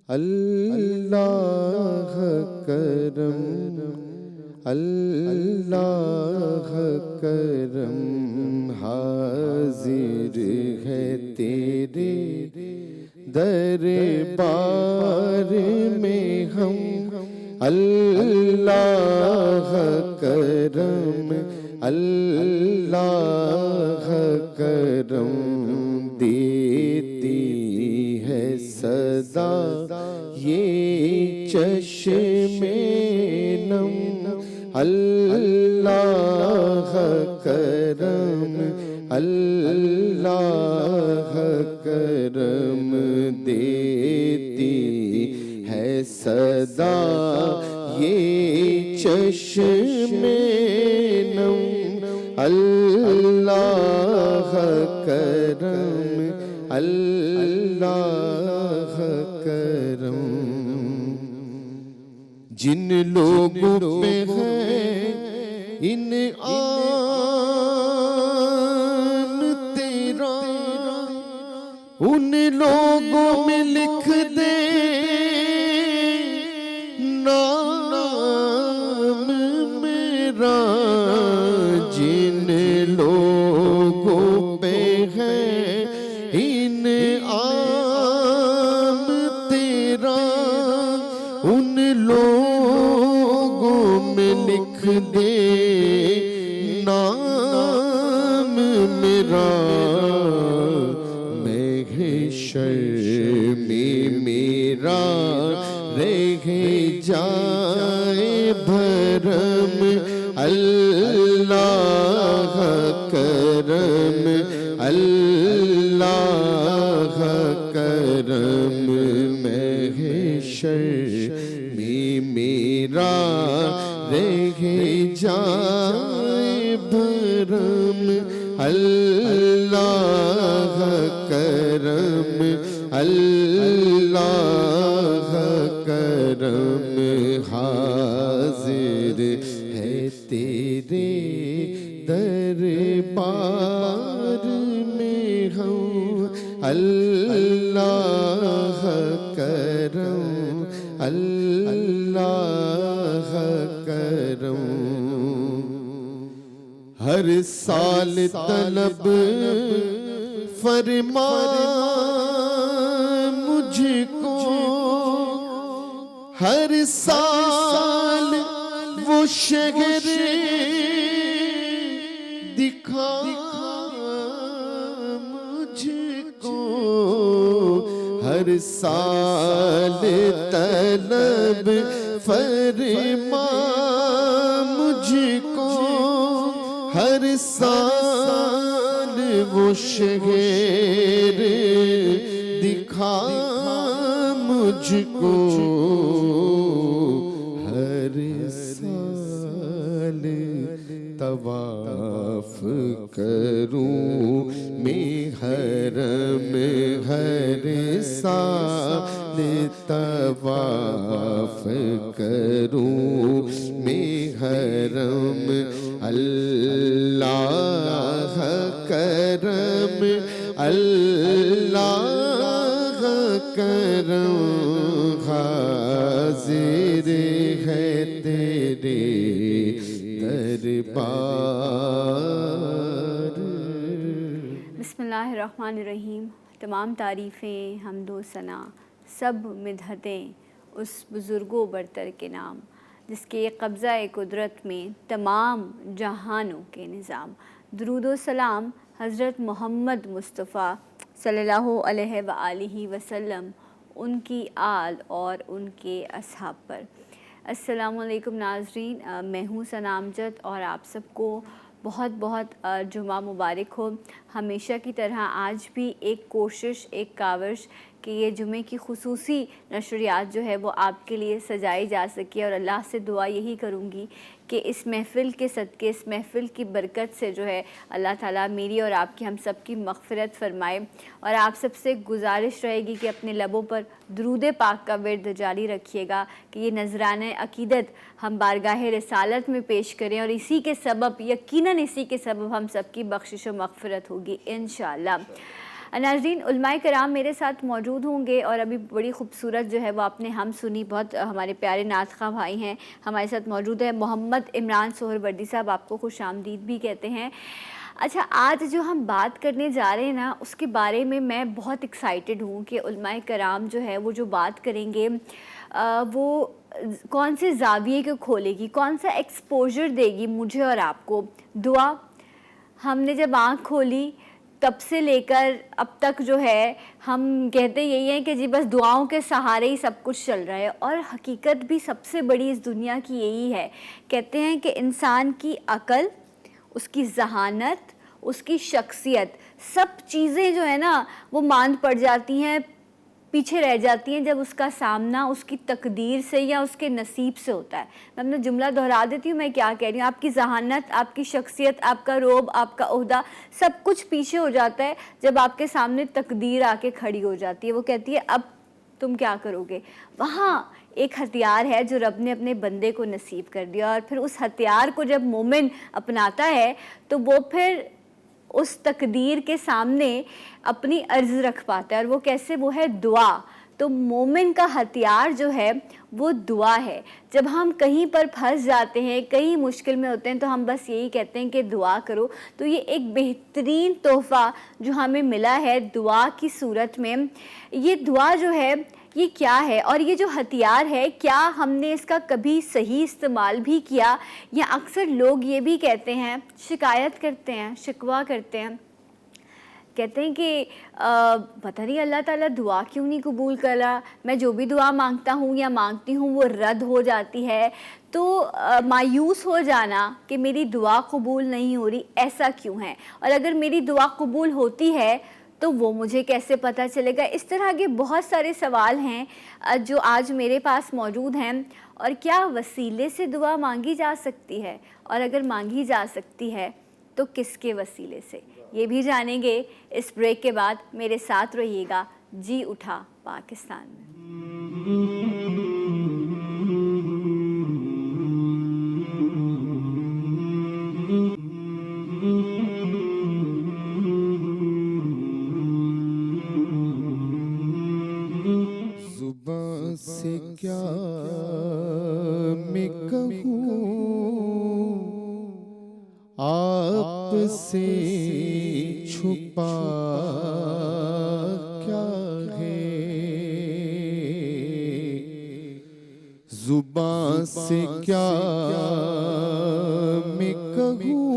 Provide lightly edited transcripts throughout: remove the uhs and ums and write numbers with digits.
اللہ کرم، اللہ کرم، حاضر ہے تیرے دربار میں ہم، اللہ کرم، اللہ کرم، دیتی ہے صدا یہ چشم نم، اللہ کرم، اللہ کرم، دیتی ہے صدا یہ چشم نم، اللہ کرم، اللہ کرم۔ جن لوگوں پہ ہے انعام تیرا، ان لوگوں میں لکھ دے نام میرا، جن لوگوں پہ ہے انعام تیرا، ان لوگوں میں لکھ دے نام میرا، محشر میں میرا رہ جائے بھرم، اللہ کرم، اللہ کرم، محشر میں میرا رہ جائے بھرم، اللہ کرم، اللہ کرم، حاضر ہے تیرے دربار میں ہم، اللہ کرم، اللہ کرم۔ ہر سال طلب فرما مجھ کو، ہر سال وہ شہر دکھا مجھ کو، ہر سال طلب فرما مجھ کو، ہر سال وہ شہر دکھا مجھ کو، ہر سال طواف کروں میں حرم، ہر سال طواف کروں میں حرم، اللہ کرم، اللہ کرم، حاضر ہے تیرے دربار۔ بسم اللہ الرحمن الرحیم۔ تمام تعریفیں، حمد و ثنا، سب مدحتیں اس بزرگ و برتر کے نام، جس کے قبضہ قدرت میں تمام جہانوں کے نظام۔ درود و سلام حضرت محمد مصطفیٰ صلی اللہ علیہ وآلہ وسلم، ان کی آل اور ان کے اصحاب پر۔ السلام علیکم ناظرین، میں ہوں ثنا امجد اور آپ سب کو بہت بہت جمعہ مبارک ہو۔ ہمیشہ کی طرح آج بھی ایک کوشش، ایک کاوش کہ یہ جمعے کی خصوصی نشریات جو ہے وہ آپ کے لیے سجائی جا سکے، اور اللہ سے دعا یہی کروں گی کہ اس محفل کے صدقے، اس محفل کی برکت سے جو ہے اللہ تعالیٰ میری اور آپ کی، ہم سب کی مغفرت فرمائے۔ اور آپ سب سے گزارش رہے گی کہ اپنے لبوں پر درود پاک کا ورد جاری رکھیے گا کہ یہ نذرانہ عقیدت ہم بارگاہ رسالت میں پیش کریں، اور اسی کے سبب، یقیناً اسی کے سبب ہم سب کی بخشش و مغفرت ہوگی انشاءاللہ۔ ناظرین، علماء کرام میرے ساتھ موجود ہوں گے اور ابھی بڑی خوبصورت جو ہے وہ آپ نے ہم سنی، بہت ہمارے پیارے نعت خواں بھائی ہیں ہمارے ساتھ موجود ہیں، محمد عمران سہروردی صاحب، آپ کو خوش آمدید بھی کہتے ہیں۔ اچھا، آج جو ہم بات کرنے جا رہے ہیں نا، اس کے بارے میں بہت ایکسائٹڈ ہوں کہ علماء کرام جو ہے وہ جو بات کریں گے وہ کون سے زاویے کو کھولے گی، کون سا ایکسپوجر دے گی مجھے اور آپ کو۔ دعا، ہم نے جب آنکھ کھولی تب سے لے کر اب تک جو ہے ہم کہتے یہی ہیں کہ جی بس دعاؤں کے سہارے ہی سب کچھ چل رہا ہے، اور حقیقت بھی سب سے بڑی اس دنیا کی یہی ہے۔ کہتے ہیں کہ انسان کی عقل، اس کی ذہانت، اس کی شخصیت، سب چیزیں جو ہے نا وہ ماند پڑ جاتی ہیں، پیچھے رہ جاتی ہیں جب اس کا سامنا اس کی تقدیر سے یا اس کے نصیب سے ہوتا ہے۔ میں اپنا جملہ دہرا دیتی ہوں، میں کیا کہہ رہی ہوں، آپ کی ذہانت، آپ کی شخصیت، آپ کا روب، آپ کا عہدہ، سب کچھ پیچھے ہو جاتا ہے جب آپ کے سامنے تقدیر آ کے کھڑی ہو جاتی ہے۔ وہ کہتی ہے اب تم کیا کرو گے؟ وہاں ایک ہتھیار ہے جو رب نے اپنے بندے کو نصیب کر دیا، اور پھر اس ہتھیار کو جب مومن اپناتا ہے تو وہ پھر اس تقدیر کے سامنے اپنی عرض رکھ پاتا ہے، اور وہ کیسے؟ وہ ہے دعا۔ تو مومن کا ہتھیار جو ہے وہ دعا ہے۔ جب ہم کہیں پر پھنس جاتے ہیں، کہیں مشکل میں ہوتے ہیں، تو ہم بس یہی کہتے ہیں کہ دعا کرو۔ تو یہ ایک بہترین تحفہ جو ہمیں ملا ہے دعا کی صورت میں۔ یہ دعا جو ہے یہ کیا ہے، اور یہ جو ہتھیار ہے کیا ہم نے اس کا کبھی صحیح استعمال بھی کیا؟ یا اکثر لوگ یہ بھی کہتے ہیں، شکایت کرتے ہیں، شکوہ کرتے ہیں، کہتے ہیں کہ پتہ نہیں اللہ تعالیٰ دعا کیوں نہیں قبول کر رہا، میں جو بھی دعا مانگتا ہوں یا مانگتی ہوں وہ رد ہو جاتی ہے۔ تو مایوس ہو جانا کہ میری دعا قبول نہیں ہو رہی، ایسا کیوں ہے؟ اور اگر میری دعا قبول ہوتی ہے تو وہ مجھے کیسے پتہ چلے گا؟ اس طرح کے بہت سارے سوال ہیں جو آج میرے پاس موجود ہیں۔ اور کیا وسیلے سے دعا مانگی جا سکتی ہے؟ اور اگر مانگی جا سکتی ہے تو کس کے وسیلے سے؟ یہ بھی جانیں گے اس بریک کے بعد۔ میرے ساتھ رہیے گا جی اٹھا پاکستان میں۔ زبان سے کیا میں کہوں، آپ سے چھپا کیا ہے؟ زبان سے کیا میں کہوں،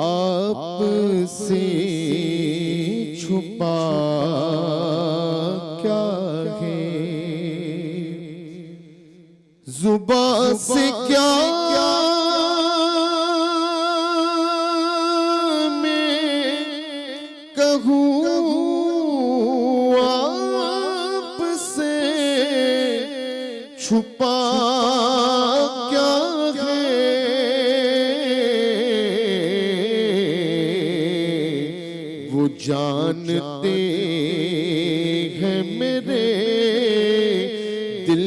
آپ سے چھپا کیا ہے؟ زبان سے کیا آپ سے چھپا کیا ہے؟ وہ جانتے ہیں میرے دل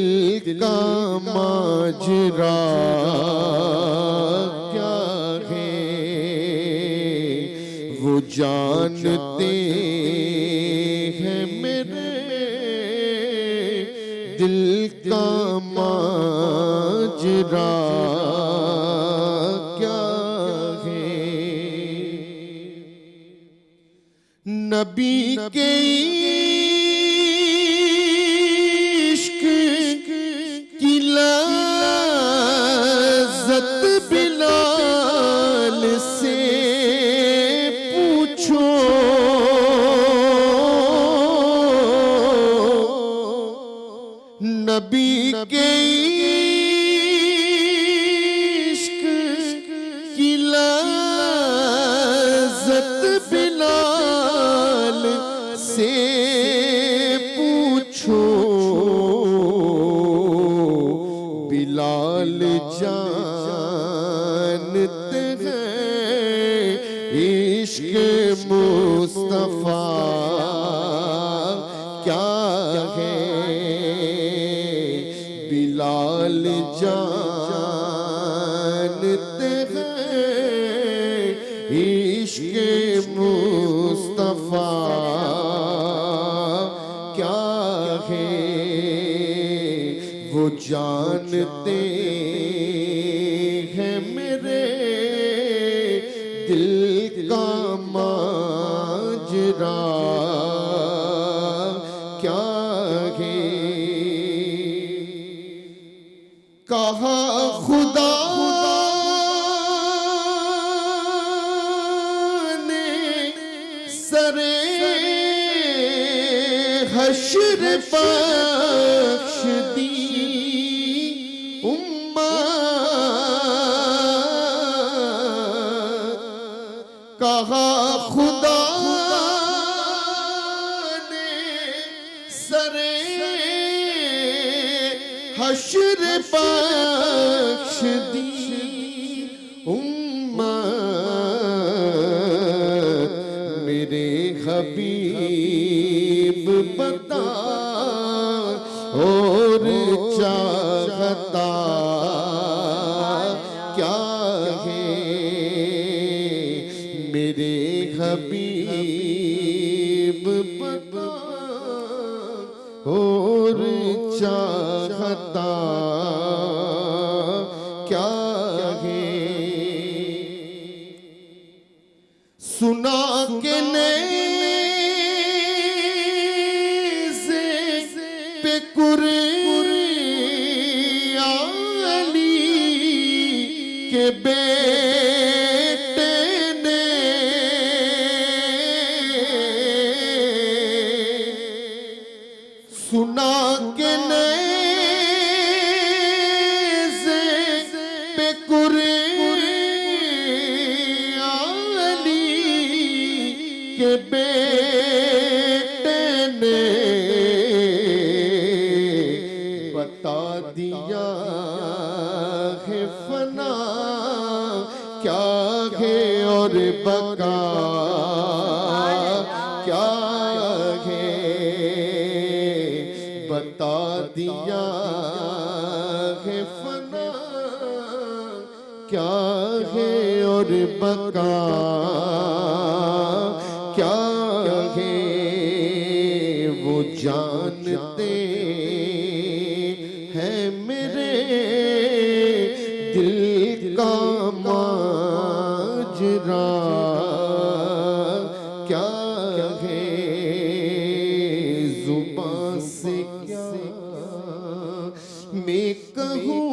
کا ماجرا کیا ہے، وہ جانتے ہیں میرے دل کا ماجرا کیا ہے۔ نبی کے عشق کی لذت بلال سے پوچھو، نبی کے عشق کی لذت بلال سے پوچھو، بلال جانتے ہیں عشق مصطفیٰ کیا ہے، بلال جانتے ہیں عشق مصطفیٰ ہے وہ جانتے ہیں میرے دل کا ماجرا کیا ہے کہا خدا نے سرے حشر بخش دی امت کہا خدا نے سرے حشر بخش دی امت میرے حبیب بتا اور چاہتا کیا ہے میرے حبیب بتا اور چاہتا کیا ہے سنا کہ نیزے پہ علی کے بیٹے نے سنا کہ نیزے پہ علی کے بیٹے نے بتا دیا ہے فنا کیا ہے اور بقا کیا ہے بتا دیا ہے فنا کیا ہے اور بقا کیا ہے وہ جانتے ہیں میرے دل کا ماجرا کیا ہے زبان سے کیا میں کہوں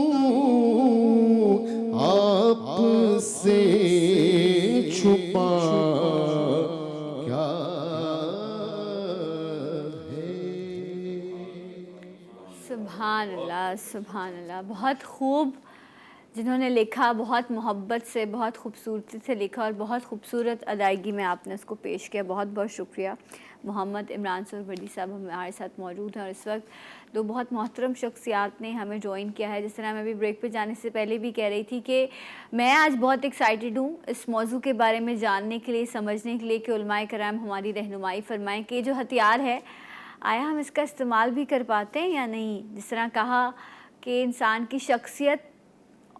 آپ سے چھپا کیا ہے سبحان اللہ سبحان اللہ، بہت خوب جنہوں نے لکھا، بہت محبت سے بہت خوبصورتی سے لکھا اور بہت خوبصورت ادائیگی میں آپ نے اس کو پیش کیا، بہت بہت شکریہ۔ محمد عمران سہروردی صاحب ہمارے ساتھ موجود ہیں اور اس وقت دو بہت محترم شخصیات نے ہمیں جوائن کیا ہے۔ جس طرح میں بھی بریک پہ جانے سے پہلے بھی کہہ رہی تھی کہ میں آج بہت ایکسائٹیڈ ہوں اس موضوع کے بارے میں جاننے کے لیے، سمجھنے کے لیے کہ علماء کرام ہماری رہنمائی فرمائیں کہ جو ہتھیار ہے آیا ہم اس کا استعمال بھی کر پاتے ہیں یا نہیں۔ جس طرح کہا کہ انسان کی شخصیت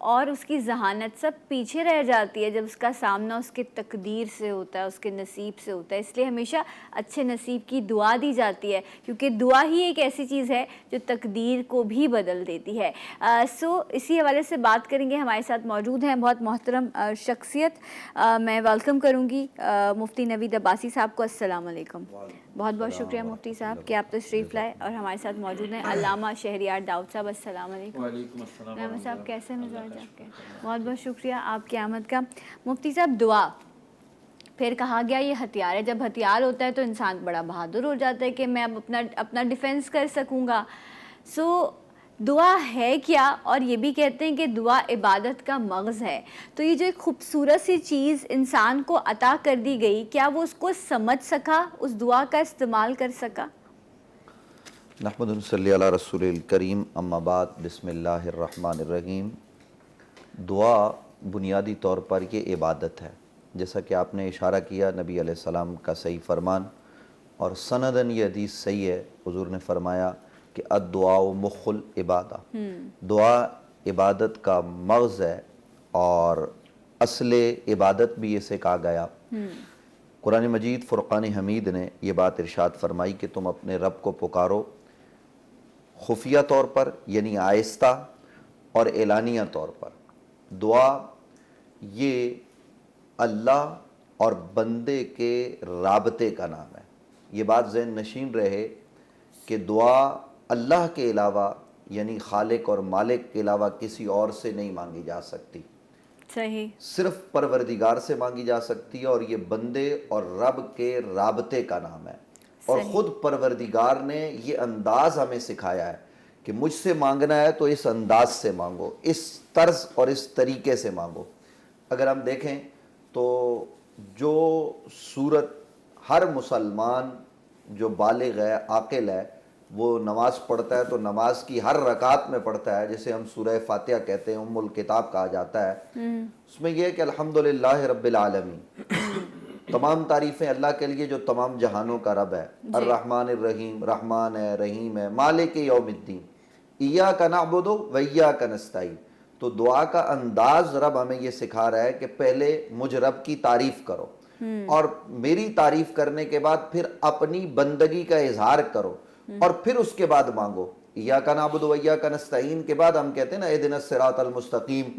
اور اس کی ذہانت سب پیچھے رہ جاتی ہے جب اس کا سامنا اس کے تقدیر سے ہوتا ہے، اس کے نصیب سے ہوتا ہے، اس لیے ہمیشہ اچھے نصیب کی دعا دی جاتی ہے، کیونکہ دعا ہی ایک ایسی چیز ہے جو تقدیر کو بھی بدل دیتی ہے۔ اسی حوالے سے بات کریں گے، ہمارے ساتھ موجود ہیں بہت محترم شخصیت۔ میں ویلکم کروں گی مفتی نوید عباسی صاحب کو۔ السلام علیکم۔ بہت بہت شکریہ مفتی صاحب کہ آپ تشریف لائے، اور ہمارے ساتھ موجود ہیں علامہ شہریار داؤد صاحب۔ السلام علیکم۔ وعلیکم السلام۔ علامہ صاحب کیسے مزاج آپ کے؟ بہت بہت شکریہ آپ کی آمد کا۔ مفتی صاحب، دعا پھر کہا گیا یہ ہتھیار ہے، جب ہتھیار ہوتا ہے تو انسان بڑا بہادر ہو جاتا ہے کہ میں اب اپنا ڈیفینس کر سکوں گا۔ دعا ہے کیا؟ اور یہ بھی کہتے ہیں کہ دعا عبادت کا مغز ہے، تو یہ جو ایک خوبصورت سی چیز انسان کو عطا کر دی گئی، کیا وہ اس کو سمجھ سکا، اس دعا کا استعمال کر سکا؟ نحمد صلی علی رسول الکریم، اما بعد، بسم اللہ الرحمن الرحیم۔ دعا بنیادی طور پر یہ عبادت ہے، جیسا کہ آپ نے اشارہ کیا نبی علیہ السلام کا صحیح فرمان، اور سندن یہ حدیث صحیح ہے، حضور نے فرمایا کہ الدعاء مخ العبادہ، دعا عبادت کا مغز ہے، اور اصل عبادت بھی اسے کہا گیا۔ قرآن مجید فرقان حمید نے یہ بات ارشاد فرمائی کہ تم اپنے رب کو پکارو خفیہ طور پر یعنی آہستہ اور اعلانیہ طور پر۔ دعا یہ اللہ اور بندے کے رابطے کا نام ہے۔ یہ بات ذہن نشین رہے کہ دعا اللہ کے علاوہ یعنی خالق اور مالک کے علاوہ کسی اور سے نہیں مانگی جا سکتی، صحیح، صرف پروردگار سے مانگی جا سکتی ہے، اور یہ بندے اور رب کے رابطے کا نام ہے۔ اور خود پروردگار نے یہ انداز ہمیں سکھایا ہے کہ مجھ سے مانگنا ہے تو اس انداز سے مانگو، اس طرز اور اس طریقے سے مانگو۔ اگر ہم دیکھیں تو جو صورت ہر مسلمان جو بالغ ہے عاقل ہے وہ نماز پڑھتا ہے تو نماز کی ہر رکعت میں پڑھتا ہے، جسے ہم سورہ فاتحہ کہتے ہیں، ام الکتاب کہا جاتا ہے، اس میں یہ ہے کہ الحمدللہ رب العالمین، تمام تعریفیں اللہ کے لیے جو تمام جہانوں کا رب ہے، الرحمن الرحیم، رحمان ہے، رحیم ہے، مالک یوم الدین، ایاک نعبد و ایاک نستعین۔ تو دعا کا انداز رب ہمیں یہ سکھا رہا ہے کہ پہلے مجھ رب کی تعریف کرو، اور میری تعریف کرنے کے بعد پھر اپنی بندگی کا اظہار کرو، اور پھر اس کے بعد مانگو۔ ایاک نعبد و ایاک نستعین کے بعد ہم کہتے ہیں نا اہدنا الصراط المستقیم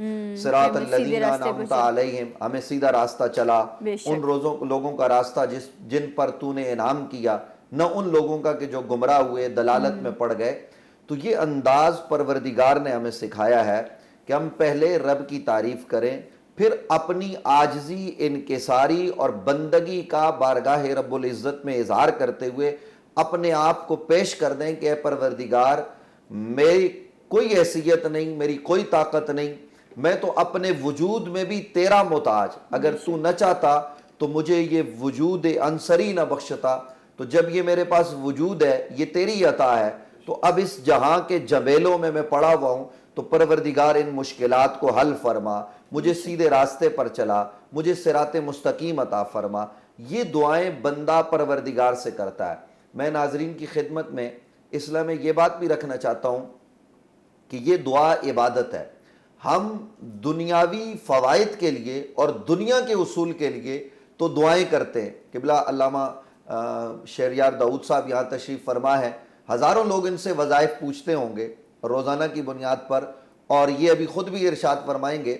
صراط الذین انعمت علیہم، ہمیں سیدھا راستہ چلا، ان لوگوں کا راستہ جن پر تو نے انعام کیا، نہ ان لوگوں کا کہ جو گمراہ ہوئے دلالت میں پڑ گئے۔ تو یہ انداز پروردگار نے ہمیں سکھایا ہے کہ ہم پہلے رب کی تعریف کریں، پھر اپنی عاجزی، انکساری اور بندگی کا بارگاہ رب العزت میں اظہار کرتے ہوئے اپنے آپ کو پیش کر دیں کہ اے پروردگار، میری کوئی حیثیت نہیں، میری کوئی طاقت نہیں، میں تو اپنے وجود میں بھی تیرا محتاج، اگر تو نہ چاہتا تو مجھے یہ وجود عنصری نہ بخشتا، تو جب یہ میرے پاس وجود ہے، یہ تیری عطا ہے، تو اب اس جہاں کے جبیلوں میں پڑا ہوا ہوں، تو پروردگار ان مشکلات کو حل فرما، مجھے سیدھے راستے پر چلا، مجھے صراط مستقیم عطا فرما۔ یہ دعائیں بندہ پروردگار سے کرتا ہے۔ میں ناظرین کی خدمت میں اس لیے میں یہ بات بھی رکھنا چاہتا ہوں کہ یہ دعا عبادت ہے۔ ہم دنیاوی فوائد کے لیے اور دنیا کے اصول کے لیے تو دعائیں کرتے ہیں۔ قبلہ علامہ شہریار داؤد صاحب یہاں تشریف فرما ہے، ہزاروں لوگ ان سے وظائف پوچھتے ہوں گے روزانہ کی بنیاد پر، اور یہ ابھی خود بھی ارشاد فرمائیں گے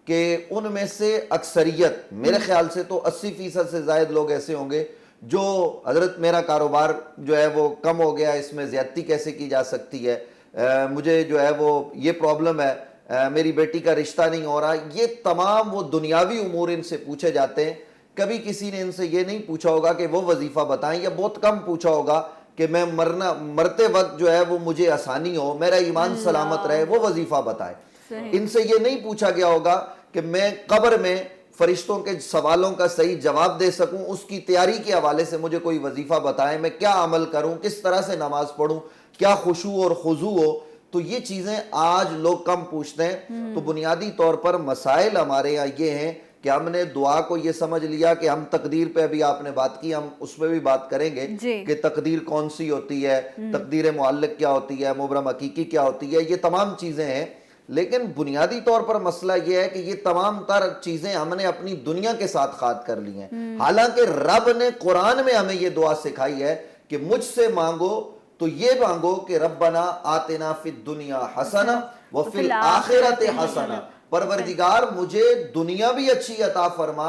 کہ ان میں سے اکثریت، میرے خیال سے تو 80% سے زائد لوگ ایسے ہوں گے جو حضرت میرا کاروبار جو ہے وہ کم ہو گیا، اس میں زیادتی کیسے کی جا سکتی ہے، مجھے جو ہے وہ یہ پرابلم ہے، میری بیٹی کا رشتہ نہیں ہو رہا۔ یہ تمام وہ دنیاوی امور ان سے پوچھے جاتے ہیں۔ کبھی کسی نے ان سے یہ نہیں پوچھا ہوگا کہ وہ وظیفہ بتائیں، یا بہت کم پوچھا ہوگا کہ میں مرتے وقت جو ہے وہ مجھے آسانی ہو، میرا ایمان سلامت رہے، وہ وظیفہ بتائیں۔ ان سے یہ نہیں پوچھا گیا ہوگا کہ میں قبر میں فرشتوں کے سوالوں کا صحیح جواب دے سکوں، اس کی تیاری کے حوالے سے مجھے کوئی وظیفہ بتائیں، میں کیا عمل کروں، کس طرح سے نماز پڑھوں، کیا خشوع اور خضوع ہو۔ تو یہ چیزیں آج لوگ کم پوچھتے ہیں۔ تو بنیادی طور پر مسائل ہمارے یہاں یہ ہیں کہ ہم نے دعا کو یہ سمجھ لیا کہ ہم تقدیر پہ، ابھی آپ نے بات کی، ہم اس پہ بھی بات کریں گے کہ تقدیر کون سی ہوتی ہے، تقدیر معلق کیا ہوتی ہے، مبرم حقیقی کیا ہوتی ہے، یہ تمام چیزیں ہیں۔ لیکن بنیادی طور پر مسئلہ یہ ہے کہ یہ تمام تر چیزیں ہم نے اپنی دنیا کے ساتھ خاط کر لی ہیں، حالانکہ رب نے قرآن میں ہمیں یہ دعا سکھائی ہے کہ مجھ سے مانگو تو یہ مانگو کہ ربنا آتنا فی الدنیا حسنہ وفی الآخرۃ حسنہ، پروردگار مجھے دنیا بھی اچھی عطا فرما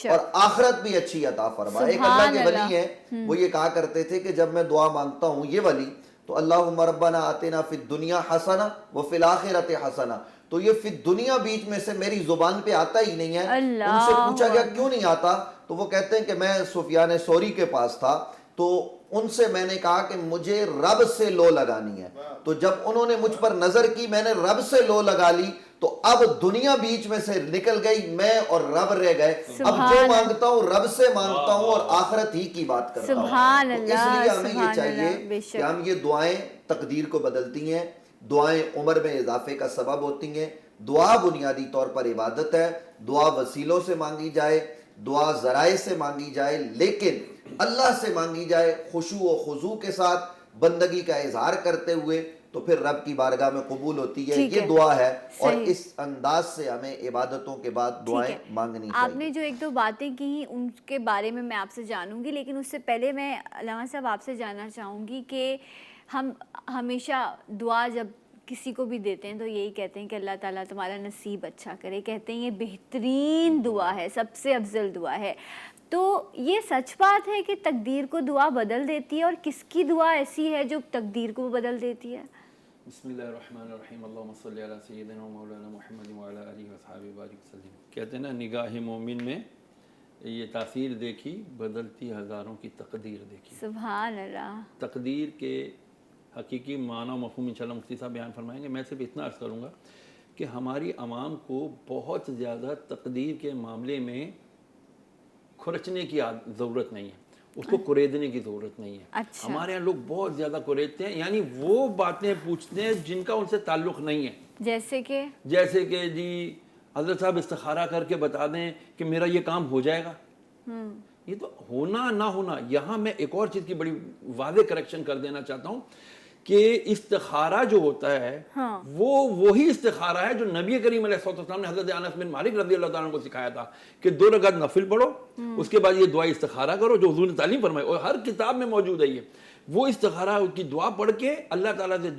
اور آخرت بھی اچھی عطا فرما۔ ایک اللہ کے ولی ہیں، وہ یہ کہا کرتے تھے کہ جب میں دعا مانگتا ہوں، یہ ولی، تو اللہم ربنا آتنا فی الدنیا حسنہ وفی الآخرۃ حسنہ، تو یہ فی الدنیا بیچ میں سے میری زبان پہ آتا ہی نہیں ہے۔ ان سے پوچھا گیا کیوں نہیں آتا، تو وہ کہتے ہیں کہ میں سفیان ثوری کے پاس تھا، تو ان سے میں نے کہا کہ مجھے رب سے لو لگانی ہے، تو جب انہوں نے مجھ پر نظر کی، میں نے رب سے لو لگا لی، تو اب دنیا بیچ میں سے نکل گئی، میں اور رب رہ گئے۔ اب جو مانگتا ہوں رب سے مانگتا ہوں اور آخرت ہی کی بات کرتا ہوں۔ تو اس لیے ہمیں یہ چاہیے کہ ہم یہ دعائیں تقدیر کو بدلتی ہیں، دعائیں عمر میں اضافے کا سبب ہوتی ہیں۔ دعا بنیادی طور پر عبادت ہے، دعا وسیلوں سے مانگی جائے، دعا ذرائع سے مانگی جائے، لیکن اللہ سے مانگی جائے خشوع و خضوع کے ساتھ، بندگی کا اظہار کرتے ہوئے، تو پھر رب کی بارگاہ میں قبول ہوتی ہے. ٹھیک یہ ہے. دعا ہے اور صحیح. اس انداز سے ہمیں عبادتوں کے بعد ٹھیک دعائیں ہے. مانگنی آپ چاہیے. نے جو ایک دو باتیں کی ان کے بارے میں آپ سے جانوں گی، لیکن اس سے پہلے میں علامہ صاحب آپ سے جاننا چاہوں گی کہ ہم ہمیشہ دعا جب کسی کو بھی دیتے ہیں تو یہی کہتے ہیں کہ اللہ تعالیٰ تمہارا نصیب اچھا کرے، کہتے ہیں یہ بہترین دعا ہے، سب سے افضل دعا ہے. تو یہ سچ بات ہے کہ تقدیر کو دعا بدل دیتی ہے، اور کس کی دعا ایسی ہے جو تقدیر کو بدل دیتی ہے؟ بسم اللہ الرحمن الرحیم. اللہم صلی علی سیدنا و مولانا محمد وعلی آلہ وصحبہ بارک وسلم. کہتے ہیں نا نگاہ مومن میں یہ تاثیر دیکھی، بدلتی ہزاروں کی تقدیر دیکھی. سبحان اللہ. تقدیر کے حقیقی معنی و مفہوم انشاءاللہ مفتی صاحب بیان فرمائیں گے. میں صرف اتنا عرض کروں گا کہ ہماری عوام کو بہت زیادہ تقدیر کے معاملے میں کھرچنے کی ضرورت نہیں ہے، اس کو کوریدنے کی ضرورت نہیں ہے. اچھا. ہمارے یہاں لوگ بہت زیادہ کوریدتے ہیں، یعنی وہ باتیں پوچھتے ہیں جن کا ان سے تعلق نہیں ہے. جیسے کہ جی حضرت صاحب استخارہ کر کے بتا دیں کہ میرا یہ کام ہو جائے گا. یہ تو ہونا نہ ہونا. یہاں میں ایک اور چیز کی بڑی واضح کریکشن کر دینا چاہتا ہوں کہ استخارہ جو ہوتا ہے وہ وہی استخارہ ہے جو نبی کریم علیہ السلام نے حضرت انس بن مالک رضی اللہ تعالیٰ عنہ کو سکھایا تھا کہ 2 رکعت نفل پڑھو، اس کے بعد یہ دعا استخارہ کرو جو حضور نے تعلیم فرمائی، اور ہر کتاب میں موجود ہے. یہ وہ استخارہ کی دعا پڑھ کے اللہ تعالیٰ سے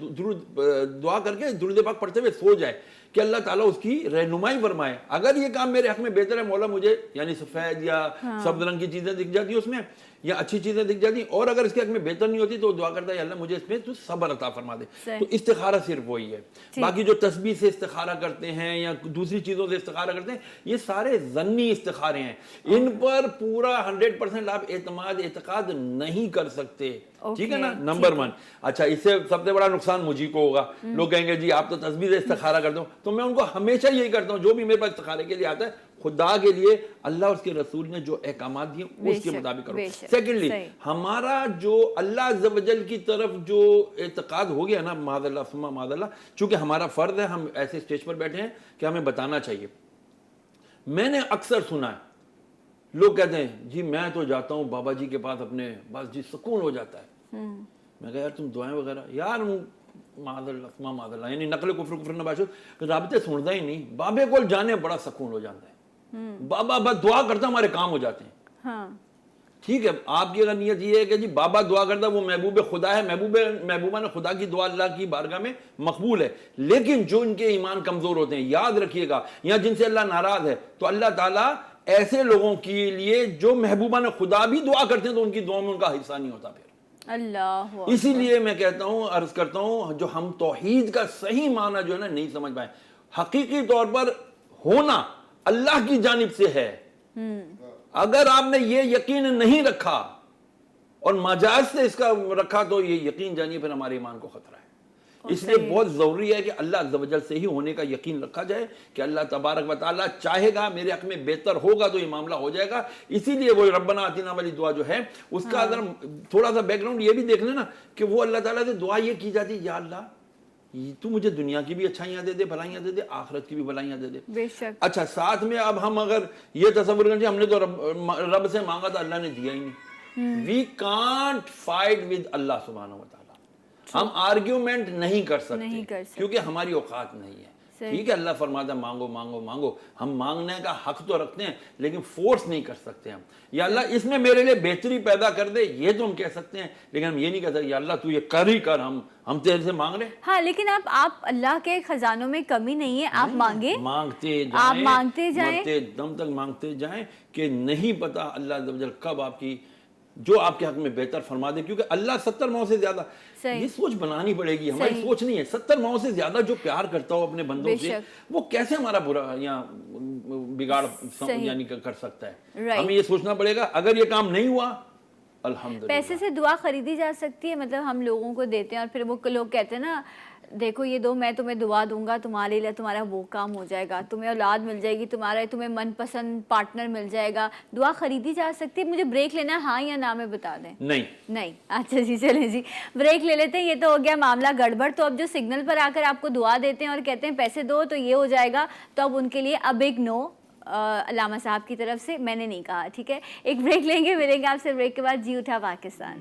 دعا کر کے درود پاک پڑھتے ہوئے سو جائے کہ اللہ تعالیٰ اس کی رہنمائی فرمائے. اگر یہ کام میرے حق میں بہتر ہے مولا مجھے یعنی سفید یا سبز رنگ کی چیزیں دکھ جاتی اس میں یا اچھی چیزیں دکھ جاتی، اور اگر اس کے حق میں بہتر نہیں ہوتی تو دعا کرتا ہے اللہ مجھے اس میں تو صبر عطا فرما دے. تو استخارہ صرف وہی ہے. باقی جو تسبیح سے استخارہ کرتے ہیں یا دوسری چیزوں سے استخارہ کرتے ہیں یہ سارے ظنی استخارے ہیں، ان پر پورا 100% آپ اعتقاد نہیں کر سکتے. ٹھیک ہے نا. نمبر 1. اچھا اس سے سب سے بڑا نقصان مجھے کو ہوگا. لوگ کہیں گے جی آپ تو تسبیح سے استخارہ کرتے ہو، تو میں ان کو ہمیشہ یہی کرتا ہوں جو بھی میرے پاس استخارے کے لیے آتا ہے خدا کے لیے اللہ اس کے رسول نے جو احکامات دیے اس کے مطابق کرو. سیکنڈلی ہمارا جو اللہ عز و جل کی طرف جو اعتقاد ہو گیا نا معاذ اللہ ثم معاذ اللہ، چونکہ ہمارا فرض ہے، ہم ایسے اسٹیج پر بیٹھے ہیں کہ ہمیں بتانا چاہیے. میں نے اکثر سنا ہے لوگ کہتے ہیں جی میں تو جاتا ہوں بابا جی کے پاس اپنے بس جی سکون ہو جاتا ہے. میں کہا یار تم دعائیں وغیرہ یار معاذ اللہ معاذ اللہ یعنی نقل کفر نہ باشد رابطے سنتا ہی نہیں. بابے کو جانے بڑا سکون ہو جاتا ہے، بابا بس دعا کرتا ہمارے کام ہو جاتے ہیں. ٹھیک ہے آپ کی اگر نیت یہ ہے کہ جی بابا دعا کرتا وہ محبوب خدا ہے، محبوبہ نے خدا کی دعا اللہ کی بارگاہ میں مقبول ہے، لیکن جو ان کے ایمان کمزور ہوتے ہیں یاد رکھیے گا یا جن سے اللہ ناراض ہے تو اللہ تعالیٰ ایسے لوگوں کے لیے جو محبوبہ نے خدا بھی دعا کرتے ہیں تو ان کی دعا میں ان کا حصہ نہیں ہوتا. پھر اللہ اسی لیے میں کہتا ہوں عرض کرتا ہوں جو ہم توحید کا صحیح معنی جو ہے نا نہیں سمجھ پائے. حقیقی طور پر ہونا اللہ کی جانب سے ہے. اگر آپ نے یہ یقین نہیں رکھا اور مجاز سے اس کا رکھا تو یہ یقین جانیے پھر ہمارے ایمان کو خطرہ ہے. اس لیے بہت ضروری ہے کہ اللہ عز و جل سے ہی ہونے کا یقین رکھا جائے کہ اللہ تبارک و تعالیٰ چاہے گا میرے حق میں بہتر ہوگا تو یہ معاملہ ہو جائے گا. اسی لیے وہ ربنا آتینا والی دعا جو ہے اس کا اگر تھوڑا سا بیک گراؤنڈ یہ بھی دیکھ لینا کہ وہ اللہ تعالیٰ سے دعا یہ کی جاتی یا اللہ تو مجھے دنیا کی بھی اچھائیاں دے دے، بھلائیاں دے دے، آخرت کی بھی بھلائیاں دے دے. بے شک. اچھا ساتھ میں اب ہم اگر یہ تصور کریں ہم نے تو رب سے مانگا تھا اللہ نے دیا ہی نہیں. وی کانٹ فائٹ ود اللہ سبحانہ و تعالیٰ. ہم آرگیومنٹ نہیں کر سکتے کیونکہ ہماری اوقات نہیں ہے. ٹھیک ہے اللہ فرماتا ہے مانگو مانگو مانگو، ہم مانگنے کا حق تو رکھتے ہیں لیکن فورس نہیں کر سکتے ہم. یا اللہ اس میں میرے لیے بہتری پیدا کر دے یہ تو ہم کہہ سکتے ہیں لیکن ہم یہ نہیں کہہ سکتے یا اللہ تو یہ کر ہی کر، ہم تیرے سے مانگ رہے. ہاں لیکن آپ اللہ کے خزانوں میں کمی نہیں ہے، آپ مانگیں، مانگتے جائیں، آپ مانگتے جائیں، مرتے دم تک مانگتے جائیں کہ نہیں پتا اللہ عز و جل کب آپ کی جو آپ کے حق میں بہتر فرما دے. کیونکہ اللہ 70 ماؤں سے زیادہ یہ سوچ بنانی پڑے گی، ہماری سوچ نہیں ہے. 70 ماؤں سے زیادہ جو پیار کرتا ہو اپنے بندوں سے وہ کیسے ہمارا برا یا بگاڑ یعنی کر سکتا ہے. ہمیں یہ سوچنا پڑے گا اگر یہ کام نہیں ہوا الحمدللہ. پیسے سے دعا خریدی جا سکتی ہے؟ مطلب ہم لوگوں کو دیتے ہیں اور پھر وہ لوگ کہتے ہیں نا دیکھو یہ دو میں تمہیں دعا دوں گا تمہارے لیے تمہارا وہ کام ہو جائے گا، تمہیں اولاد مل جائے گی، تمہیں من پسند پارٹنر مل جائے گا. دعا خریدی جا سکتی ہے؟ مجھے بریک لینا ہاں یا نہ میں بتا دیں. نہیں. اچھا جی چلیں جی بریک لے لیتے ہیں. یہ تو ہو گیا معاملہ گڑبڑ. تو اب جو سگنل پر آ کر آپ کو دعا دیتے ہیں اور کہتے ہیں پیسے دو تو یہ ہو جائے گا، تو اب ان کے لیے اب ایک نو علامہ صاحب کی طرف سے میں نے نہیں کہا. ٹھیک ہے ایک بریک لیں گے، ملیں گے آپ سے بریک کے بعد. جی اٹھا پاکستان.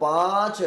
5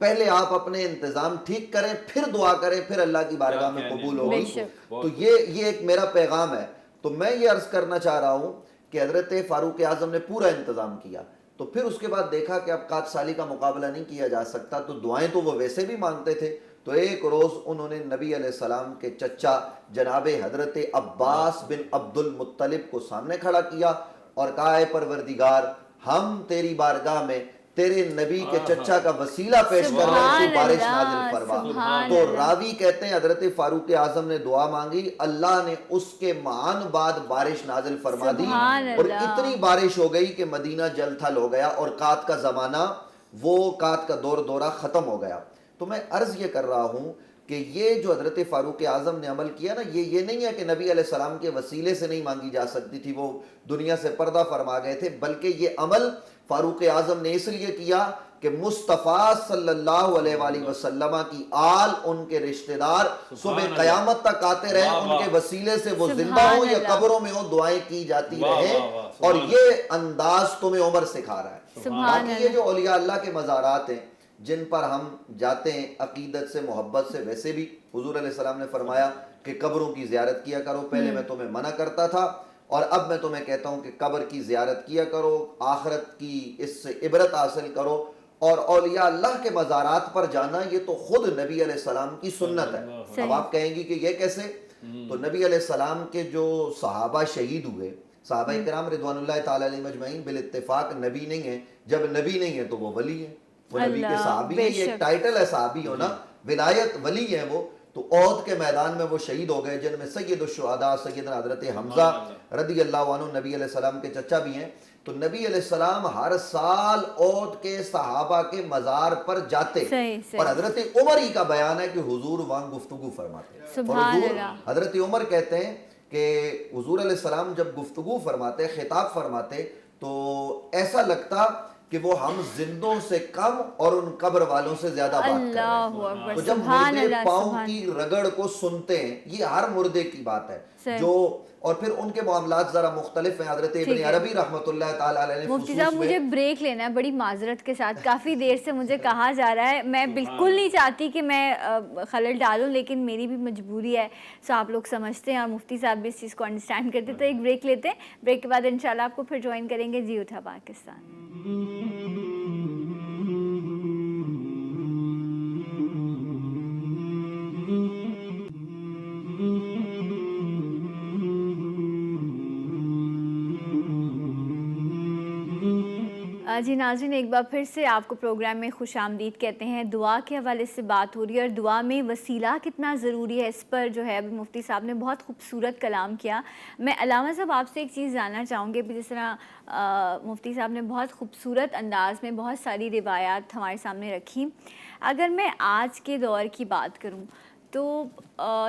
پہلے آپ اپنے انتظام ٹھیک کریں، پھر دعا کریں، پھر اللہ کی بارگاہ میں قبول ہوگی. تو یہ ایک میرا پیغام ہے. تو میں یہ عرض کرنا چاہ رہا ہوں کہ حضرت فاروق اعظم نے پورا انتظام کیا. تو پھر اس کے بعد دیکھا کہ اب قات سالی کا مقابلہ نہیں کیا جا سکتا، تو دعائیں تو وہ ویسے بھی مانگتے تھے. تو ایک روز انہوں نے نبی علیہ السلام کے چچا جناب حضرت عباس بن عبد المطلب کو سامنے کھڑا کیا اور کہا اے پروردگار، ہم تیری بارگاہ میں تیرے نبی کے چچا کا وسیلہ پیش کر رہے ہیں، تو بارش نازل فرما. تو راوی کہتے ہیں حضرت فاروق اعظم نے دعا مانگی، اللہ نے اس کے معان بعد بارش نازل فرما دی، اور اتنی بارش ہو گئی کہ مدینہ جل تھل ہو گیا اور قات کا زمانہ، وہ قات کا دورہ ختم ہو گیا. تو میں عرض یہ کر رہا ہوں کہ یہ جو حضرت فاروق اعظم نے عمل کیا نا، یہ نہیں ہے کہ نبی علیہ السلام کے وسیلے سے نہیں مانگی جا سکتی تھی، وہ دنیا سے پردہ فرما گئے تھے، بلکہ یہ عمل فاروق اعظم نے اس لیے کیا کہ مصطفیٰ صلی اللہ علیہ وآلہ وسلم کی آل، ان کے رشتہ دار صبح قیامت تک آتے رہیں، ان کے وسیلے سے وہ زندہ ہوں یا قبروں میں ہوں، دعائیں کی جاتی رہیں. اور یہ انداز تمہیں عمر سکھا رہا ہے. باقی یہ جو اولیاء اللہ کے مزارات ہیں جن پر ہم جاتے ہیں عقیدت سے، محبت سے، ویسے بھی حضور علیہ السلام نے فرمایا کہ قبروں کی زیارت کیا کرو. پہلے میں تمہیں منع کرتا تھا اور اب میں تمہیں کہتا ہوں کہ قبر کی زیارت کیا کرو، آخرت کی اس سے عبرت حاصل کرو. اور اولیاء اللہ کے مزارات پر جانا یہ تو خود نبی علیہ السلام کی سنت ہے. اب آپ کہیں گی کہ یہ کیسے؟ تو نبی علیہ السلام کے جو صحابہ شہید ہوئے، صحابہ کرام رضوان اللہ تعالی علیہ مجمعین بالاتفاق نبی نہیں ہیں. جب نبی نہیں ہے تو وہ ولی ہیں، وہ نبی کے صحابی ہیں. یہ ایک ٹائٹل ہے صحابی ہونا، ولایت ولی ہے وہ. تو احد کے میدان میں وہ شہید ہو گئے، جن میں سید الشہداء سیدنا حضرت حمزہ رضی اللہ عنہ نبی علیہ السلام کے چچا بھی ہیں. تو نبی علیہ السلام ہر سال احد کے صحابہ کے مزار پر جاتے، اور حضرت عمر ہی کا بیان ہے کہ حضور وہاں گفتگو فرماتے. حضرت عمر کہتے ہیں کہ حضور علیہ السلام جب گفتگو فرماتے، خطاب فرماتے، تو ایسا لگتا کہ وہ ہم زندوں سے کم اور ان قبر والوں سے زیادہ بات کر رہے ہیں. تو جب مردے پاؤں کی رگڑ کو سنتے ہیں، یہ ہر مردے کی بات ہے جو، اور پھر ان کے معاملات ذرا مختلف ہیں. حضرت ابن عربی رحمۃ اللہ تعالی علیہ نے مفتی صاحب مجھے بریک لینا ہے بڑی معذرت کے ساتھ، کافی دیر سے مجھے کہا جا رہا ہے، میں بالکل نہیں چاہتی کہ میں خلل ڈالوں، لیکن میری بھی مجبوری ہے، سو آپ لوگ سمجھتے ہیں اور مفتی صاحب بھی اس چیز کو انڈرسٹینڈ کرتے. تو ایک بریک لیتے ہیں، بریک کے بعد انشاءاللہ آپ کو پھر جوائن کریں گے. جی اٹھا پاکستان. جی ناظرین، ایک بار پھر سے آپ کو پروگرام میں خوش آمدید کہتے ہیں. دعا کے حوالے سے بات ہو رہی ہے اور دعا میں وسیلہ کتنا ضروری ہے، اس پر جو ہے ابھی مفتی صاحب نے بہت خوبصورت کلام کیا. میں علامہ صاحب آپ سے ایک چیز جاننا چاہوں گی، جس طرح مفتی صاحب نے بہت خوبصورت انداز میں بہت ساری روایات ہمارے سامنے رکھی. اگر میں آج کے دور کی بات کروں تو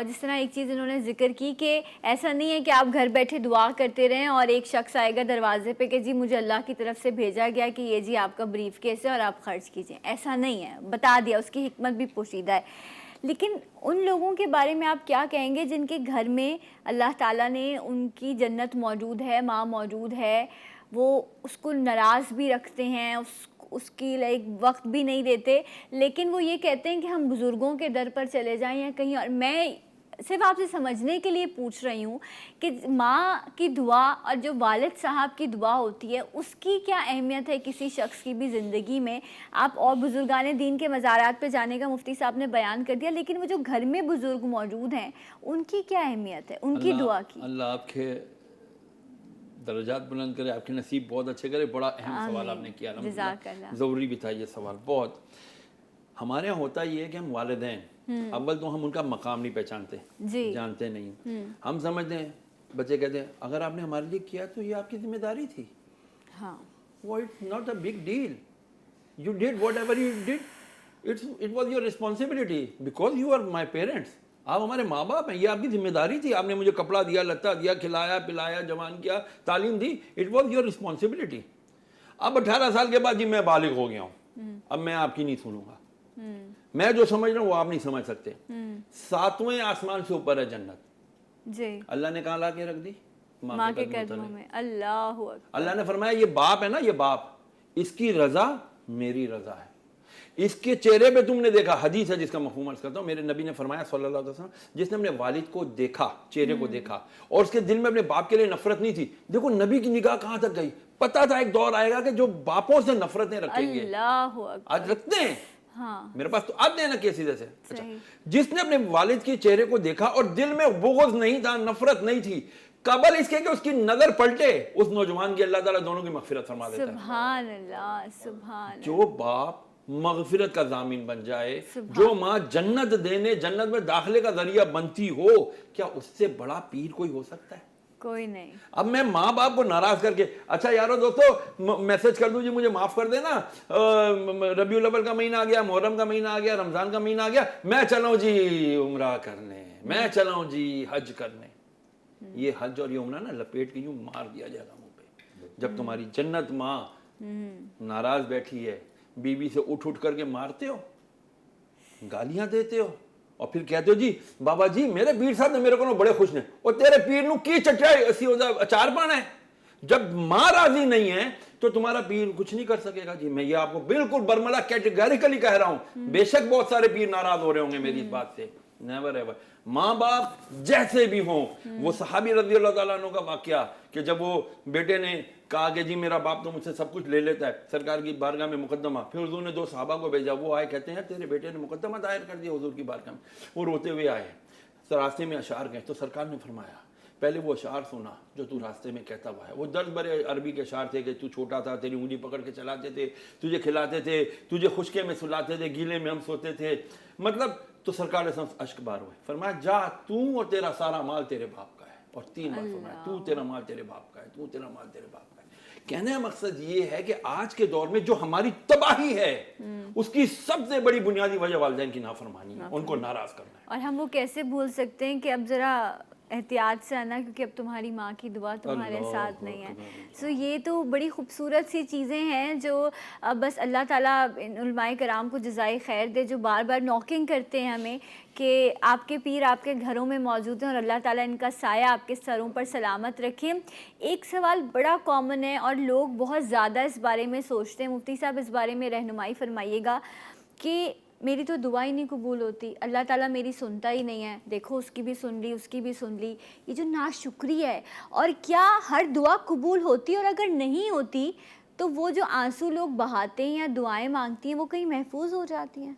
جس طرح ایک چیز انہوں نے ذکر کی کہ ایسا نہیں ہے کہ آپ گھر بیٹھے دعا کرتے رہیں اور ایک شخص آئے گا دروازے پہ کہ جی مجھے اللہ کی طرف سے بھیجا گیا کہ یہ جی آپ کا بریف کیس ہے اور آپ خرچ کیجئے. ایسا نہیں ہے، بتا دیا، اس کی حکمت بھی پوشیدہ ہے. لیکن ان لوگوں کے بارے میں آپ کیا کہیں گے جن کے گھر میں اللہ تعالیٰ نے ان کی جنت موجود ہے، ماں موجود ہے، وہ اس کو ناراض بھی رکھتے ہیں، اس کی وقت بھی نہیں دیتے، لیکن وہ یہ کہتے ہیں کہ ہم بزرگوں کے در پر چلے جائیں یا کہیں اور. میں صرف آپ سے سمجھنے کے لیے پوچھ رہی ہوں کہ ماں کی دعا اور جو والد صاحب کی دعا ہوتی ہے اس کی کیا اہمیت ہے کسی شخص کی بھی زندگی میں. آپ اور بزرگان دین کے مزارات پہ جانے کا مفتی صاحب نے بیان کر دیا، لیکن وہ جو گھر میں بزرگ موجود ہیں ان کی کیا اہمیت ہے، ان کی دعا کی؟ اللہ آپ کے درجات بلند کرے، آپ کے نصیب بہت اچھے کرے. بڑا اہم سوال آپ نے کیا، ضروری بھی تھا یہ سوال بہت. ہمارے یہاں ہوتا یہ ہے کہ ہم والدین اول تو ہم ان کا مقام نہیں پہچانتے، جانتے نہیں. ہم سمجھتے ہیں، بچے کہتے ہیں اگر آپ نے ہمارے لیے کیا تو یہ آپ کی ذمہ داری تھی. It's not a big deal. You did whatever you did. It was your responsibility because you are my parents. آپ ہمارے ماں باپ ہیں، یہ آپ کی ذمہ داری تھی. آپ نے مجھے کپڑا دیا، لتا دیا، کھلایا پلایا، جوان کیا، تعلیم دی. It was your responsibility. اب 18 سال کے بعد جی میں بالغ ہو گیا ہوں، اب میں آپ کی نہیں سنوں گا. میں جو سمجھ رہا ہوں وہ آپ نہیں سمجھ سکتے. 7ویں آسمان سے اوپر ہے جنت، جی اللہ نے کہاں لا کے رکھ دی؟ ماں کے قدموں میں. اللہ نے فرمایا یہ باپ ہے نا، یہ باپ، اس کی رضا میری رضا ہے. اس کے چہرے پہ تم نے دیکھا, حدیث ہے جس کا مفہوم عرض کرتا ہوں, میرے نبی نے فرمایا صلی اللہ علیہ وسلم, جس نے اپنے والد کو دیکھا, چہرے کو دیکھا, اور اس کے دل میں اپنے باپ کے لیے نفرت نہیں تھی. دیکھو نبی کی نگاہ کہاں تک گئی, پتا تھا ایک دور آئے گا کہ جو باپوں سے نفرتیں رکھیں گے. اللہ اکبر. آج رکھتے ہیں, ہاں میرے پاس تو آتے ہیں نا کیسی جیسے. اچھا, جس نے اپنے والد کے چہرے کو دیکھا اور دل میں بغض نہیں تھا, نفرت نہیں تھی, قبل اس کے کہ اس کی نظر پلٹے, اس نوجوان کی اللہ تعالیٰ دونوں کی مغفرت فرما دیتا ہے. سبحان اللہ, سبحان اللہ. جو باپ مغفرت کا ضامن بن جائے, جو ماں جنت دینے, جنت میں داخلے کا ذریعہ بنتی ہو, کیا اس سے بڑا پیر کوئی ہو سکتا ہے؟ کوئی نہیں. اب میں ماں باپ کو ناراض کر کے, اچھا یارو دوستو میسج کر دوں جی مجھے معاف کر دینا, ربیع الاول کا مہینہ آ گیا, محرم کا مہینہ آ گیا, رمضان کا مہینہ آ گیا, میں چلاؤں جی عمرہ کرنے, میں چلاؤں جی حج کرنے. یہ حج اور یہ عمرہ نا لپیٹ کے یوں مار دیا جائے گا منہ پہ. جب تمہاری جنت ماں ناراض بیٹھی ہے, بیوی سے اٹھ کر کے مارتے ہو, گالیاں دیتے ہو, اور پھر کہتے ہو جی بابا جی میرے پیر صاحب نے میرے کو بڑے خوش نے, اور تیرے پیر نو کی چٹائی اسی اچار پانا ہے. جب ماں راضی نہیں ہے تو تمہارا پیر کچھ نہیں کر سکے گا. جی میں یہ آپ کو بالکل برملا کیٹیگریکلی کہہ رہا ہوں, بے شک بہت سارے پیر ناراض ہو رہے ہوں گے میری اس بات سے, نیور ایور. ماں باپ جیسے بھی ہوں, وہ صحابی رضی اللہ تعالیٰ عنہ کا واقعہ کہ جب وہ بیٹے نے کہا کہ جی میرا باپ تو مجھ سے سب کچھ لے لیتا ہے, سرکار کی بارگاہ میں مقدمہ, پھر حضور نے 2 صحابہ کو بھیجا, وہ آئے کہتے ہیں تیرے بیٹے نے مقدمہ دائر کر دیا حضور کی بارگاہ میں. وہ روتے ہوئے آئے, راستے میں اشعار گئے, تو سرکار نے فرمایا پہلے وہ اشعار سنا جو تو راستے میں کہتا ہوا ہے. وہ درد بھرے عربی کے اشعار تھے کہ تو چھوٹا تھا, تیری انگلی پکڑ کے چلاتے تھے, تجھے کھلاتے تھے, تجھے خشکے میں سلاتے تھے, گیلے میں ہم سوتے تھے, مطلب. تو سرکار نے اشک بار ہوئے, فرمایا جا تو اور تیرا سارا مال تیرے باپ کا ہے, اور 3 بار فرمایا تو تیرا مال تیرے باپ کا ہے, تو تیرا مال تیرے باپ کا ہے. کہنے کا مقصد یہ ہے کہ آج کے دور میں جو ہماری تباہی ہے اس کی سب سے بڑی بنیادی وجہ والدین کی نافرمانی ہے, ان کو ناراض کرنا ہے. اور ہم وہ کیسے بھول سکتے ہیں کہ اب ذرا احتیاط سے آنا, کیونکہ اب تمہاری ماں کی دعا تمہارے ساتھ نہیں ہے. سو یہ تو بڑی خوبصورت سی چیزیں ہیں جو بس اللہ تعالیٰ علماء کرام کو جزائے خیر دے, جو بار بار نوکنگ کرتے ہیں ہمیں کہ آپ کے پیر آپ کے گھروں میں موجود ہیں, اور اللہ تعالیٰ ان کا سایہ آپ کے سروں پر سلامت رکھے. ایک سوال بڑا کامن ہے اور لوگ بہت زیادہ اس بارے میں سوچتے ہیں, مفتی صاحب اس بارے میں رہنمائی فرمائیے گا کہ میری تو دعا ہی نہیں قبول ہوتی, اللہ تعالیٰ میری سنتا ہی نہیں ہے, دیکھو اس کی بھی سن لی, اس کی بھی سن لی. یہ جو ناشکری ہے, اور کیا ہر دعا قبول ہوتی ہے, اور اگر نہیں ہوتی تو وہ جو آنسو لوگ بہاتے ہیں یا دعائیں مانگتی ہیں وہ کہیں محفوظ ہو جاتی ہیں؟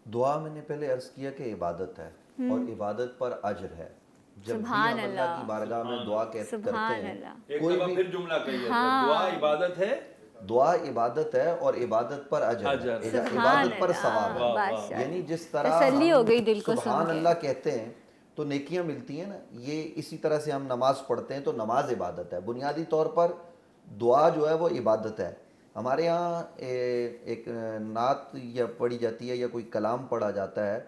دعا میں نے پہلے عرض کیا کہ عبادت ہے, اور عبادت پر اجر ہے. جب بھی ہم اللہ کی بارگاہ میں دعا کرتے ہیں, کوئی بھی پھر جملہ کہیے, دعا عبادت ہے, دعا عبادت ہے, اور عبادت پر اجر ہے, عبادت پر ثواب ہے. یعنی جس طرح تسلی ہو گئی دل کو سبحان اللہ کہتے ہیں تو نیکیاں ملتی ہیں نا, یہ اسی طرح سے ہم نماز پڑھتے ہیں تو نماز عبادت ہے. بنیادی طور پر دعا جو ہے وہ عبادت ہے. ہمارے یہاں ایک نعت یا پڑھی جاتی ہے یا کوئی کلام پڑھا جاتا ہے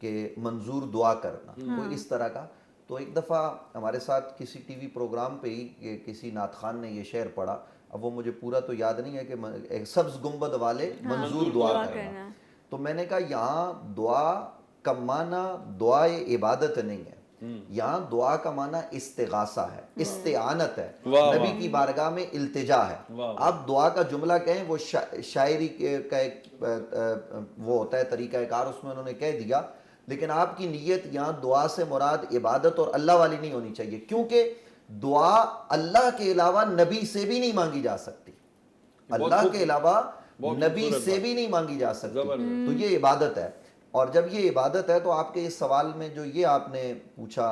کہ منظور دعا کرنا, کوئی اس طرح کا. تو ایک دفعہ ہمارے ساتھ کسی ٹی وی پروگرام پہ ہی کسی نعت خان نے یہ شعر پڑھا, اب وہ مجھے پورا تو یاد نہیں ہے, کہ سبز گنبد والے منظور دعا کرنا. تو میں نے کہا یہاں دعا کا معنی دعائے عبادت نہیں ہے, یہاں دعا کا معنی استغاثہ ہے, استعانت ہے, نبی کی بارگاہ میں التجا ہے. آپ دعا کا جملہ کہیں, وہ شاعری کا ایک وہ ہوتا ہے طریقہ کار, اس میں انہوں نے کہہ دیا, لیکن آپ کی نیت یہاں دعا سے مراد عبادت اور اللہ والی نہیں ہونی چاہیے, کیونکہ دعا اللہ کے علاوہ نبی سے بھی نہیں مانگی جا سکتی, اللہ کے علاوہ نبی سے بھی نہیں مانگی جا سکتی. تو یہ عبادت ہے. اور جب یہ عبادت ہے تو آپ کے اس سوال میں جو یہ آپ نے پوچھا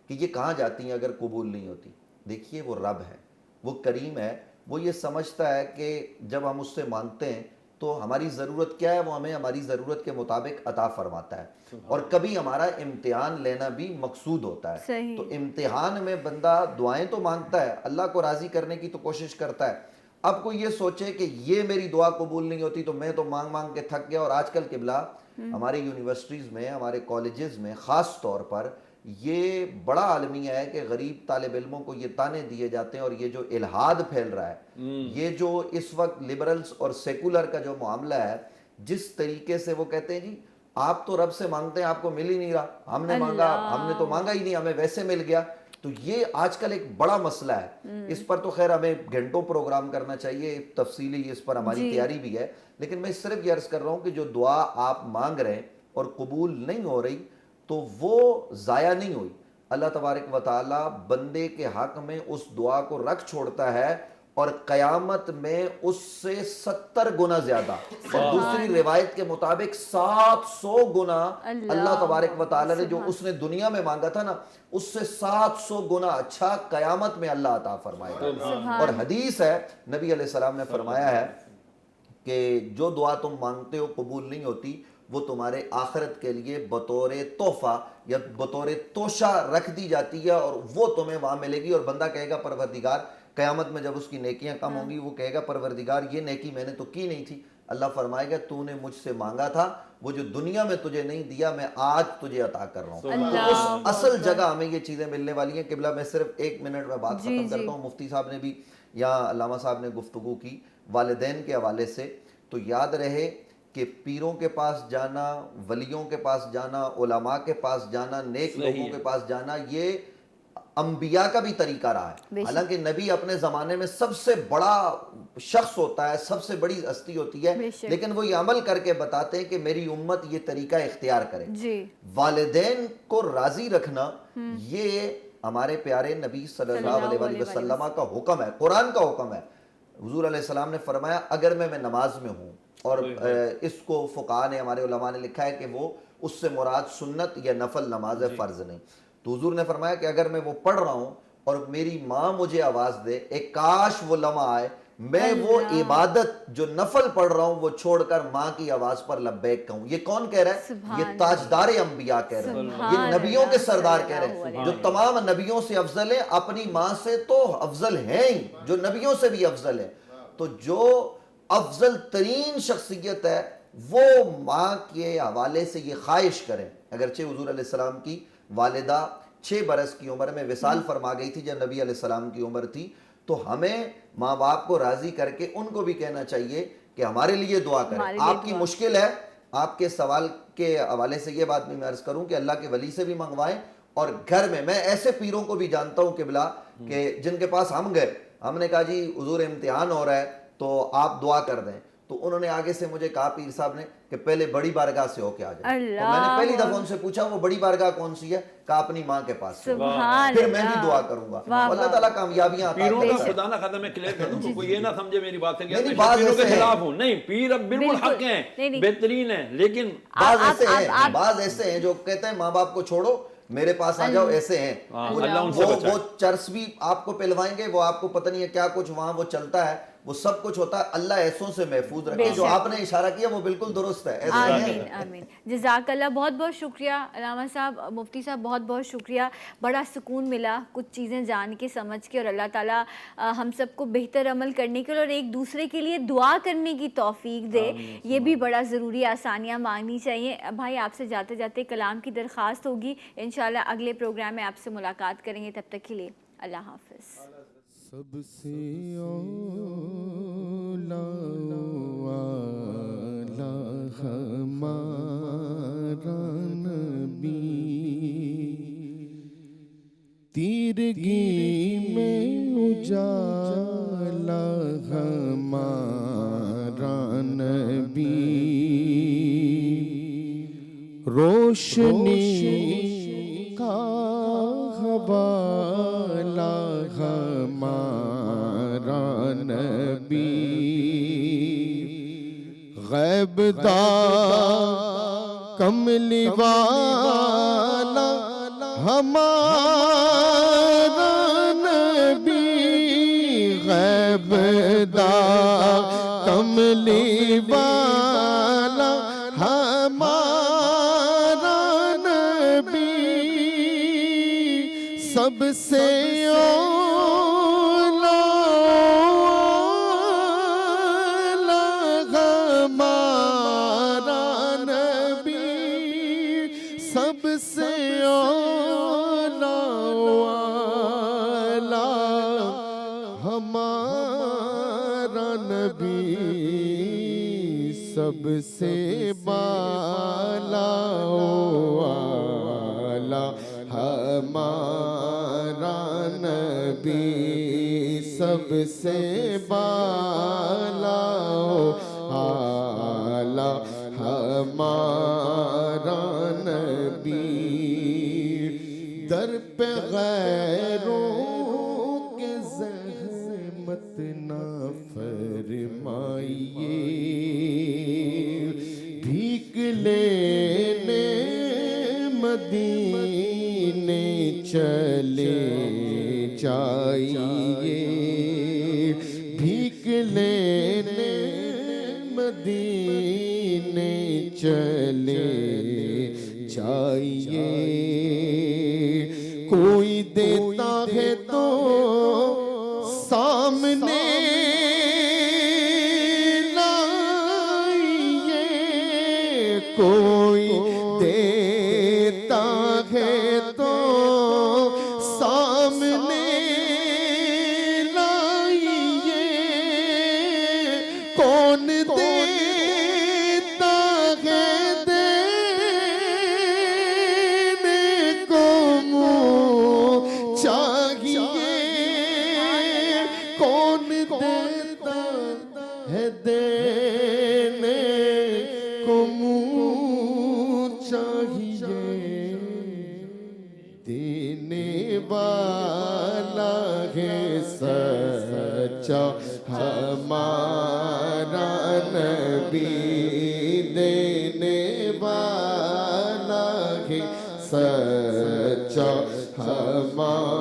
کہ یہ کہاں جاتی ہیں اگر قبول نہیں ہوتی, دیکھیے وہ رب ہے, وہ کریم ہے, وہ یہ سمجھتا ہے کہ جب ہم اس سے مانگتے ہیں تو ہماری ضرورت کیا ہے, وہ ہمیں ہماری ضرورت کے مطابق عطا فرماتا ہے. اور کبھی ہمارا امتحان لینا بھی مقصود ہوتا ہے. تو امتحان میں بندہ دعائیں تو مانگتا ہے, اللہ کو راضی کرنے کی تو کوشش کرتا ہے. اب کوئی یہ سوچے کہ یہ میری دعا قبول نہیں ہوتی تو میں تو مانگ مانگ کے تھک گیا. اور آج کل قبلہ ہمارے یونیورسٹیز میں, ہمارے کالجز میں خاص طور پر یہ بڑا عالمیہ ہے کہ غریب طالب علموں کو یہ تانے دیے جاتے ہیں, اور یہ جو الہاد پھیل رہا ہے, یہ جو اس وقت لبرلز اور سیکولر کا جو معاملہ ہے, جس طریقے سے وہ کہتے ہیں جی آپ تو رب سے مانگتے ہیں, آپ کو مل ہی نہیں رہا, ہم نے مانگا, ہم نے تو مانگا ہی نہیں, ہمیں ویسے مل گیا. تو یہ آج کل ایک بڑا مسئلہ ہے, اس پر تو خیر ہمیں گھنٹوں پروگرام کرنا چاہیے, تفصیلی اس پر ہماری تیاری بھی ہے, لیکن میں صرف یہ عرض کر رہا ہوں کہ جو دعا آپ مانگ رہے ہیں اور قبول نہیں ہو رہی تو وہ ضائع نہیں ہوئی. اللہ تبارک و تعالی بندے کے حق میں اس دعا کو رکھ چھوڑتا ہے اور قیامت میں اس سے 70 گنا زیادہ, اور دوسری روایت کے مطابق 700 گنا اللہ تبارک و تعالی نے جو اس نے دنیا میں مانگا تھا نا, اس سے 700 گنا اچھا قیامت میں اللہ عطا فرمائے گا. اور حدیث ہے, نبی علیہ السلام نے فرمایا ہے کہ جو دعا تم مانگتے ہو قبول نہیں ہوتی, وہ تمہارے آخرت کے لیے بطور تحفہ یا بطور توشہ رکھ دی جاتی ہے, اور وہ تمہیں وہاں ملے گی. اور بندہ کہے گا پروردگار, قیامت میں جب اس کی نیکیاں کم ہوں گی, وہ کہے گا پروردگار یہ نیکی میں نے تو کی نہیں تھی. اللہ فرمائے گا تو نے مجھ سے مانگا تھا, وہ جو دنیا میں تجھے نہیں دیا میں آج تجھے عطا کر رہا ہوں. تو اس اصل جگہ ہمیں یہ چیزیں ملنے والی ہیں. قبلہ میں صرف 1 منٹ میں بات ختم کرتا ہوں. مفتی صاحب نے بھی یا علامہ صاحب نے گفتگو کی والدین کے حوالے سے, تو یاد رہے کہ پیروں کے پاس جانا, ولیوں کے پاس جانا, علماء کے پاس جانا, نیک لوگوں کے پاس جانا, یہ انبیاء کا بھی طریقہ رہا ہے. حالانکہ نبی اپنے زمانے میں سب سے بڑا شخص ہوتا ہے, سب سے بڑی ہستی ہوتی ہے, لیکن وہ یہ عمل کر کے بتاتے ہیں کہ میری امت یہ طریقہ اختیار کرے. والدین کو راضی رکھنا یہ ہمارے پیارے نبی صلی اللہ علیہ وسلم کا حکم ہے, قرآن کا حکم ہے. حضور علیہ السلام نے فرمایا اگر میں نماز میں ہوں, اور اس کو فقہاء نے, ہمارے علماء نے لکھا ہے کہ وہ اس سے مراد سنت یا نفل نماز ہے, فرض نہیں. تو حضور نے فرمایا کہ اگر میں وہ پڑھ رہا ہوں اور میری ماں مجھے آواز دے, ایک کاش وہ لمحہ آئے, میں وہ عبادت جو نفل پڑھ رہا ہوں وہ چھوڑ کر ماں کی آواز پر لبیک کہوں. یہ کون کہہ رہا ہے؟ یہ تاجدار انبیاء کہہ رہے ہیں, یہ نبیوں کے سردار کہہ رہے ہیں, جو تمام نبیوں سے افضل ہیں, اپنی ماں سے تو افضل ہیں ہی, جو نبیوں سے بھی افضل ہے. تو جو افضل ترین شخصیت ہے وہ ماں کے حوالے سے یہ خواہش کریں. اگرچہ حضور علیہ السلام کی والدہ 6 برس کی عمر میں وصال فرما گئی تھی جب نبی علیہ السلام کی عمر تھی, تو ہمیں ماں باپ کو راضی کر کے ان کو بھی کہنا چاہیے کہ ہمارے لیے دعا کریں. آپ کی مشکل ہے, آپ کے سوال کے حوالے سے یہ بات بھی میں عرض کروں کہ اللہ کے ولی سے بھی منگوائیں, اور گھر میں ایسے پیروں کو بھی جانتا ہوں قبلہ کہ جن کے پاس ہم گئے, ہم نے کہا جی حضور امتحان ہو رہا ہے تو آپ دعا کر دیں, تو انہوں نے آگے سے مجھے کہا پیر صاحب نے کہ پہلے بڑی بارگاہ سے ہو کے آ جائیں. تو میں نے پہلی دفعہ ان سے پوچھا وہ بڑی بارگاہ کون سی ہے؟ کہا اپنی ماں کے پاس سے, پھر میں بھی دعا کروں گا. اللہ تعالیٰ کامیابیاں عطا پیروں کا خدا نہ خدا میں کلیئر کر دوں, کوئی یہ نہ سمجھے میری بات ہے کہ میں پیروں کے خلاف ہوں. نہیں, پیر اب بالکل حق ہیں, بہترین ہیں, لیکن بعض ایسے ہیں جو کہتے ہیں ماں باپ کو چھوڑو میرے پاس آ جاؤ, ایسے ہیں. وہ چرس بھی آپ کو پہلوائیں گے, وہ آپ کو پتہ نہیں ہے کیا کچھ وہاں وہ چلتا ہے, وہ سب کچھ ہوتا ہے. اللہ ایسوں سے محفوظ رکھے. جو آپ نے اشارہ کیا وہ بالکل درست ہے. آمین آمین. جزاک اللہ, بہت بہت شکریہ علامہ صاحب, مفتی صاحب, بہت بہت شکریہ. بڑا سکون ملا کچھ چیزیں جان کے, سمجھ کے, اور اللہ تعالیٰ ہم سب کو بہتر عمل کرنے کے لیے اور ایک دوسرے کے لیے دعا کرنے کی توفیق دے. یہ بھی بڑا ضروری, آسانیاں مانگنی چاہیے. بھائی آپ سے جاتے جاتے کلام کی درخواست ہوگی, انشاءاللہ اگلے پروگرام میں آپ سے ملاقات کریں گے. تب تک کے لیے اللہ حافظ. سب سے اولا ہمارا نبی, تیرگی میں اجالا ہمارا نبی, روشنی کا حوالہ ہمارا نبی, غیب داں کملی والا ہمارا نبی, غیب داں کملی والا ہمارا نبی, سب سے اولا ہمارا نبی, سب سے اولا ہمارا نبی, سب سے بالا ہمارا نبی سب سے بالا اعلیٰ ہمارا نبی در پہ غیروں کے زحمت نہ فرمائیے بھیک لینے مدینے چلے جائیے بھیک لینے مدینے چلے جائیے کوئی دیتا ہے تو سامنے لائیے کوئی دیتا ہے تو سامنے لائیے کون دیتا ہے دینے کو منہ چاہیے کون دیتا ہے دینے کو منہ چاہیے دینے والا ہے سچا ہمارا نبی دینے والا ہے سچا ہمارا